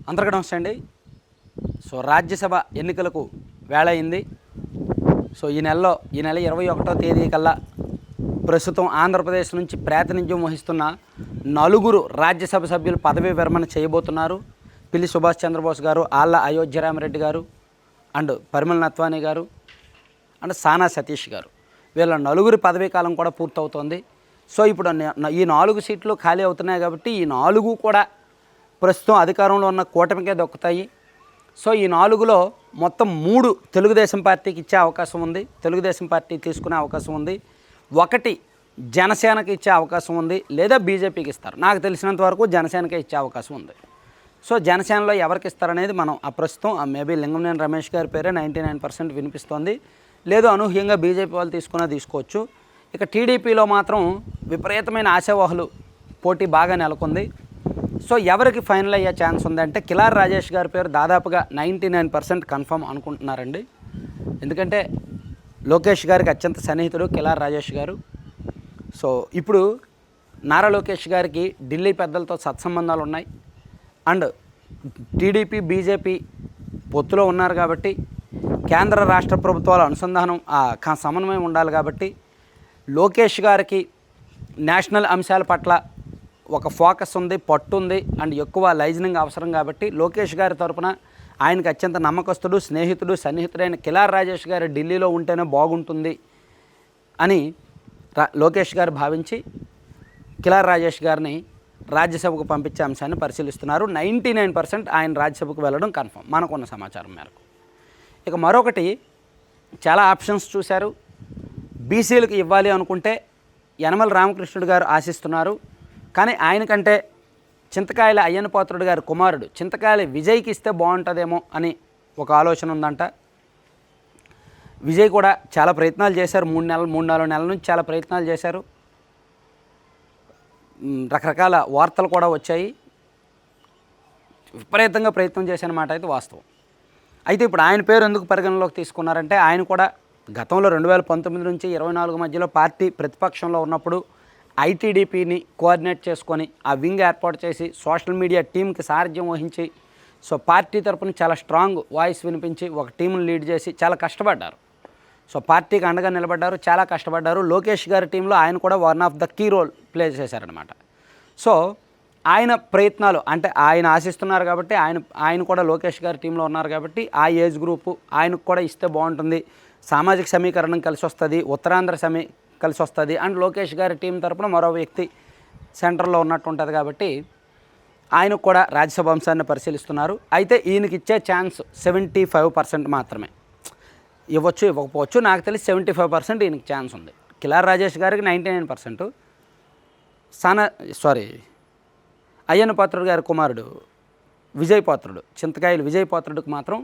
అందరికీ నమస్తే అండి. సో రాజ్యసభ ఎన్నికలకు వేళ అయింది. సో ఈ నెల 21వ తేదీ కల్లా ప్రస్తుతం ఆంధ్రప్రదేశ్ నుంచి ప్రాతినిధ్యం వహిస్తున్న 4 రాజ్యసభ సభ్యులు పదవీ విరమణ చేయబోతున్నారు. పిల్లి సుభాష్ చంద్రబోస్ గారు, ఆళ్ళ అయోధ్యరామరెడ్డి గారు అండ్ పరిమళ నత్వానీ గారు అండ్ సానా సతీష్ గారు. వీళ్ళ 4 పదవీ కాలం కూడా పూర్తవుతోంది. సో ఇప్పుడు ఈ 4 సీట్లు ఖాళీ అవుతున్నాయి కాబట్టి ఈ 4 కూడా ప్రస్తుతం అధికారంలో ఉన్న కూటమికే దక్కుతాయి. సో ఈ 4లో మొత్తం 3 తెలుగుదేశం పార్టీకి ఇచ్చే అవకాశం ఉంది, తెలుగుదేశం పార్టీ తీసుకునే అవకాశం ఉంది. 1 జనసేనకి ఇచ్చే అవకాశం ఉంది, లేదా బీజేపీకి ఇస్తారు. నాకు తెలిసినంత వరకు జనసేనకే ఇచ్చే అవకాశం ఉంది. సో జనసేనలో ఎవరికి ఇస్తారనేది మనం ప్రస్తుతం మేబీ లింగంనేని రమేష్ గారి పేరే 99% వినిపిస్తోంది. లేదు అనూహ్యంగా బీజేపీ వాళ్ళు తీసుకోవచ్చు. ఇక టీడీపీలో మాత్రం విపరీతమైన ఆశావాహులు పోటీ బాగా నెలకొంది. సో ఎవరికి ఫైనల్ అయ్యే ఛాన్స్ ఉందంటే కిలార్ రాజేష్ గారి పేరు దాదాపుగా 99% కన్ఫర్మ్ అనుకుంటున్నారండి. ఎందుకంటే లోకేష్ గారికి అత్యంత సన్నిహితుడు కిలార్ రాజేష్ గారు. సో ఇప్పుడు నారా లోకేష్ గారికి ఢిల్లీ పెద్దలతో సత్సంబంధాలు ఉన్నాయి అండ్ టీడీపీ బీజేపీ పొత్తులో ఉన్నారు కాబట్టి కేంద్ర రాష్ట్ర ప్రభుత్వాల అనుసంధానం సమన్వయం ఉండాలి కాబట్టి లోకేష్ గారికి నేషనల్ అంశాల పట్ల ఒక ఫోకస్ ఉంది, పట్టు ఉంది అండ్ ఎక్కువ లైజనింగ్ అవసరం కాబట్టి లోకేష్ గారి తరపున ఆయనకు అత్యంత నమ్మకస్తుడు, స్నేహితుడు, సన్నిహితుడైన కిలార్ రాజేష్ గారు ఢిల్లీలో ఉంటేనే బాగుంటుంది అని లోకేష్ గారు భావించి కిలార్ రాజేష్ గారిని రాజ్యసభకు పంపించే అంశాన్ని పరిశీలిస్తున్నారు. 99% ఆయన రాజ్యసభకు వెళ్ళడం కన్ఫర్మ్ మనకున్న సమాచారం మేరకు. ఇక మరొకటి చాలా ఆప్షన్స్ చూశారు. బీసీలకు ఇవ్వాలి అనుకుంటే యనమల రామకృష్ణుడు గారు ఆశిస్తున్నారు. కానీ ఆయనకంటే చింతకాయల అయ్యన్న పాత్రుడు గారి కుమారుడు చింతకాయల విజయ్కి ఇస్తే బాగుంటుందేమో అని ఒక ఆలోచన ఉందంట. విజయ్ కూడా చాలా ప్రయత్నాలు చేశారు. 3-4 నెలల నుంచి చాలా ప్రయత్నాలు చేశారు. రకరకాల వార్తలు కూడా వచ్చాయి. విపరీతంగా ప్రయత్నం చేసిన మాట అయితే వాస్తవం. అయితే ఇప్పుడు ఆయన పేరు ఎందుకు పరిగణలోకి తీసుకున్నారంటే ఆయన కూడా గతంలో 2019 నుంచి 24 మధ్యలో పార్టీ ప్రతిపక్షంలో ఉన్నప్పుడు ఐటీడీపీని కోఆర్డినేట్ చేసుకొని ఆ వింగ్ ఏర్పాటు చేసి సోషల్ మీడియా టీంకి సారథ్యం వహించి సో పార్టీ తరపున చాలా స్ట్రాంగ్ వాయిస్ వినిపించి ఒక టీంను లీడ్ చేసి చాలా కష్టపడ్డారు. సో పార్టీకి అండగా నిలబడ్డారు, చాలా కష్టపడ్డారు. లోకేష్ గారి టీంలో ఆయన కూడా one of the key role play చేశారనమాట. సో ఆయన ప్రయత్నాలు అంటే ఆయన ఆశిస్తున్నారు కాబట్టి ఆయన కూడా లోకేష్ గారి టీంలో ఉన్నారు కాబట్టి ఆ ఏజ్ గ్రూపు ఆయనకు కూడా ఇస్తే బాగుంటుంది, సామాజిక సమీకరణం కలిసి వస్తుంది, ఉత్తరాంధ్ర కలిసి వస్తుంది అండ్ లోకేష్ గారి టీం తరపున మరో వ్యక్తి సెంటర్లో ఉన్నట్టు ఉంటుంది కాబట్టి ఆయనకు కూడా రాజ్యసభ అంశాన్ని పరిశీలిస్తున్నారు. అయితే ఈయనకి ఇచ్చే ఛాన్స్ 75% మాత్రమే. ఇవ్వచ్చు ఇవ్వకపోవచ్చు. నాకు తెలిసి 75% ఈయనకి ఛాన్స్ ఉంది. కిలార్ రాజేష్ గారికి 99%, అయ్యన్న పాత్రుడు గారి కుమారుడు విజయ్ పాత్రుడు చింతకాయలు విజయ్ పాత్రుడికి మాత్రం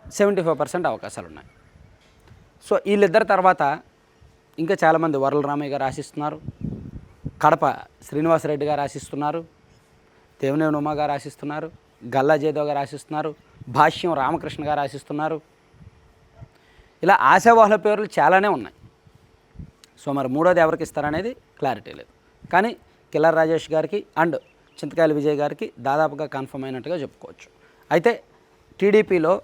75% అవకాశాలు ఉన్నాయి. సో వీళ్ళిద్దరి తర్వాత ఇంకా చాలామంది వరల రామయ్య గారు ఆశిస్తున్నారు, కడప శ్రీనివాసరెడ్డి గారు ఆశిస్తున్నారు, దేవినేని ఉమా గారు ఆశిస్తున్నారు, గల్లా జయదేవ్ గారు ఆశిస్తున్నారు, భాష్యం రామకృష్ణ గారు ఆశిస్తున్నారు. ఇలా ఆశావాహుల పేర్లు చాలానే ఉన్నాయి. సో మరి మూడోది ఎవరికి ఇస్తారనేది క్లారిటీ లేదు. కానీ కిలార్ రాజేష్ గారికి అండ్ చింతకాయల విజయ్ గారికి దాదాపుగా కన్ఫర్మ్ అయినట్టుగా చెప్పుకోవచ్చు. అయితే టీడీపీలో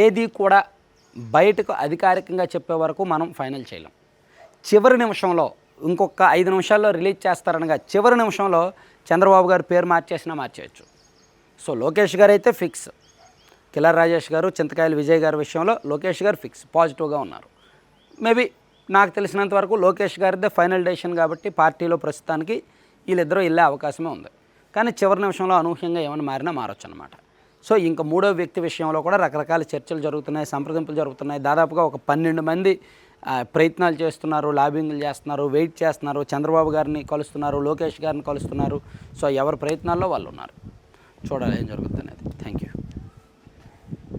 ఏది కూడా బయటకు అధికారికంగా చెప్పే వరకు మనం ఫైనల్ చేయలేం. చివరి నిమిషంలో ఇంకొక 5 నిమిషాల్లో రిలీజ్ చేస్తారనగా చివరి నిమిషంలో చంద్రబాబు గారు పేరు మార్చేయచ్చు. సో లోకేష్ గారు అయితే ఫిక్స్, కిలార్ రాజేష్ గారు చింతకాయల విజయ్ గారి విషయంలో లోకేష్ గారు ఫిక్స్, పాజిటివ్గా ఉన్నారు. మేబీ నాకు తెలిసినంత వరకు లోకేష్ గారిదే ఫైనల్ డెసిషన్ కాబట్టి పార్టీలో ప్రస్తుతానికి వీళ్ళిద్దరూ వెళ్ళే అవకాశమే ఉంది. కానీ చివరి నిమిషంలో అనూహ్యంగా ఏమైనా మారినా మారొచ్చు అనమాట. సో ఇంకా మూడో వ్యక్తి విషయంలో కూడా రకరకాల చర్చలు జరుగుతున్నాయి, సంప్రదింపులు జరుగుతున్నాయి. దాదాపుగా ఒక 12 మంది ప్రయత్నాలు చేస్తున్నారు, లాబింగ్లు చేస్తున్నారు, వెయిట్ చేస్తున్నారు, చంద్రబాబు గారిని కలుస్తున్నారు, లోకేష్ గారిని కలుస్తున్నారు. సో ఎవరి ప్రయత్నాల్లో వాళ్ళు ఉన్నారు. చూడాలి ఏం జరుగుతుంది.